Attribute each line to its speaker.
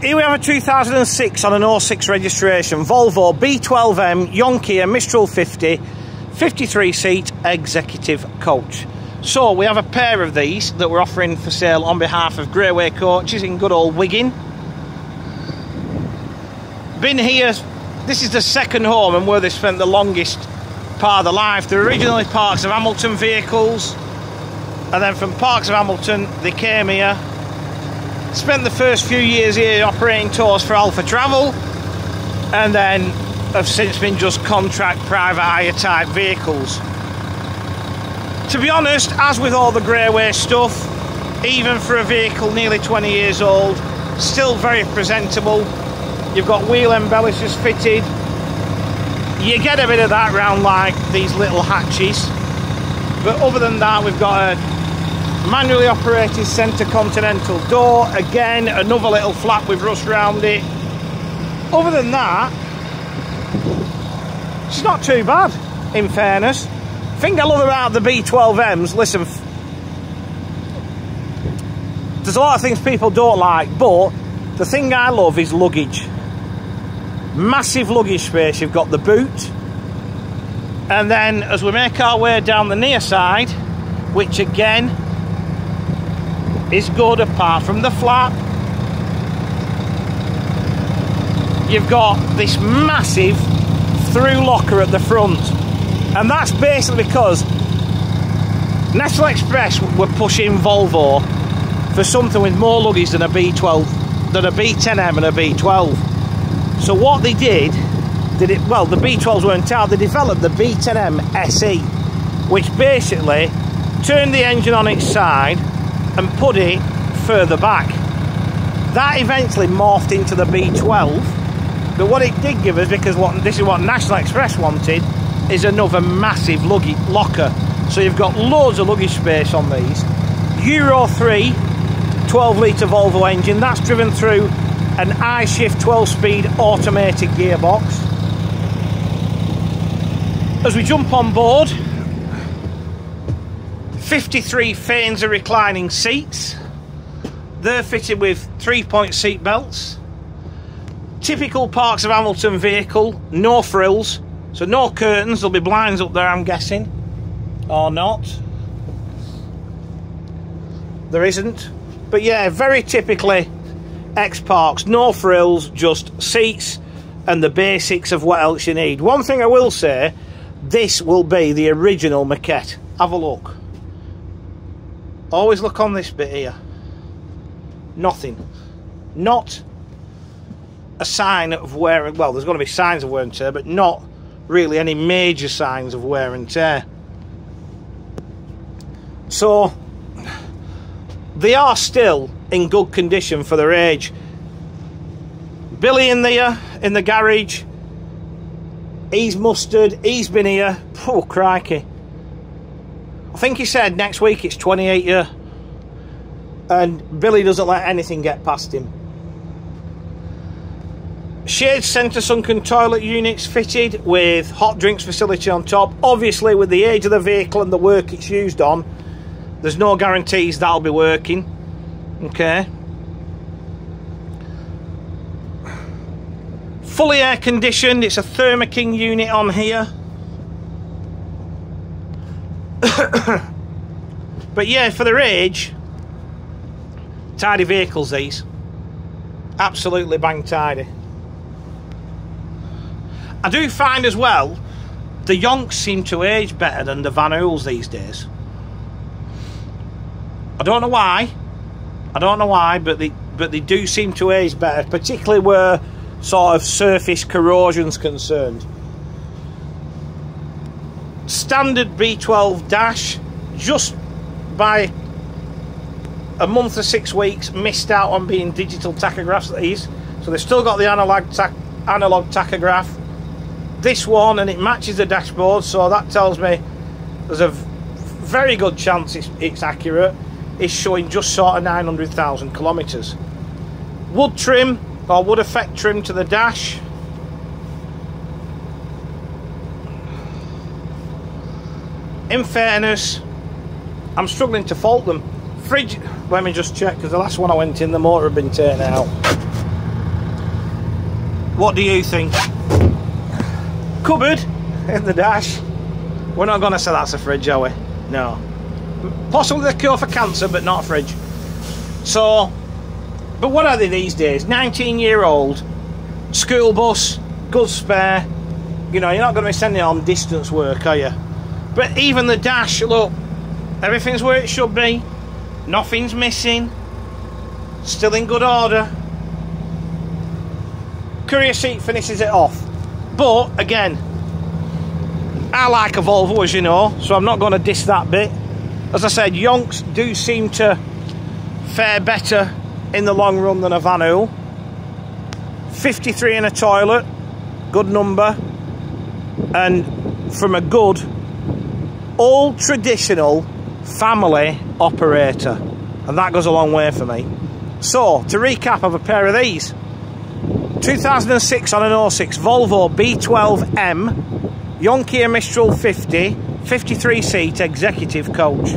Speaker 1: Here we have a 2006 on an 06 registration, Volvo B12M Yonkea Mistral 50, 53 seat executive coach. So we have a pair of these that we're offering for sale on behalf of Greyway Coaches in good old Wigan. Been here, this is the second home and where they spent the longest part of their life. They're originally Parks of Hamilton vehicles, and then from Parks of Hamilton they came here. Spent the first few years here operating tours for Alpha Travel, and then have since been just contract private hire type vehicles. To be honest, as with all the Greyway stuff, even for a vehicle nearly 20 years old, still very presentable. You've got wheel embellishers fitted. You get a bit of that round like these little hatches, but other than that we've got a manually operated centre continental door, again another little flap with rust round it. Other than that, it's not too bad, in fairness. The thing I love about the B12Ms, listen, there's a lot of things people don't like, but the thing I love is luggage. Massive luggage space. You've got the boot, and then as we make our way down the near side, which again is good apart from the flap, you've got this massive through locker at the front, and that's basically because National Express were pushing Volvo for something with more luggage than a B12, than a B10M and a B12. So what they did well, the B12s weren't out, they developed the B10M SE, which basically turned the engine on its side and put it further back. That eventually morphed into the B12, but what it did give us, because this is what National Express wanted, is another massive luggage locker. So you've got loads of luggage space on these. Euro 3 12 litre Volvo engine, that's driven through an I-Shift 12-speed automated gearbox. As we jump on board, 53 Fainza reclining seats. They're fitted with 3-point seat belts. Typical Parks of Hamilton vehicle, no frills, so no curtains. There'll be blinds up there, I'm guessing, or not. There isn't, but yeah, very typically ex-Parks, no frills, just seats and the basics of what else you need. One thing I will say, this will be the original maquette. Have a look. Always look on this bit here. Nothing. Not a sign of wear and... well, there's going to be signs of wear and tear, but not really any major signs of wear and tear. So they are still in good condition for their age. Billy in the garage, he's mustered, he's been here, oh crikey, I think he said next week it's 28 years, and Billy doesn't let anything get past him. Shade centre sunken toilet units fitted with hot drinks facility on top. Obviously with the age of the vehicle and the work it's used on, there's no guarantees that'll be working. Okay. Fully air conditioned, it's a Thermo-King unit on here. But yeah, for their age, tidy vehicles these. Absolutely bang tidy. I do find as well, the Yonks seem to age better than the Van Hoyles these days. I don't know why. But they do seem to age better, particularly where sort of surface corrosion's concerned. Standard B12 dash, just by a month or 6 weeks missed out on being digital tachographs these, so they've still got the analog tachograph. This one, and it matches the dashboard, so that tells me there's a very good chance it's accurate. It's showing just sort of 900,000 kilometres. Wood trim or wood effect trim to the dash. In fairness, I'm struggling to fault them. Fridge, let me just check, because the last one I went in, the motor had been taken out. What do you think? Cupboard in the dash. We're not going to say that's a fridge, are we? No. Possibly the cure for cancer, but not a fridge. So, but what are they these days? 19-year-old, school bus, good spare. You know, you're not going to be sending it on distance work, are you? But even the dash, look, everything's where it should be. Nothing's missing. Still in good order. Courier seat finishes it off. But, again, I like a Volvo, as you know, so I'm not going to diss that bit. As I said, yonks do seem to fare better in the long run than a Van Hool. 53 in a toilet, good number, and from a good, old traditional family operator, and that goes a long way for me. So, to recap of a pair of these, 2006 on an 06 Volvo B12M, Yonkey Mistral 50, 53 seat executive coach.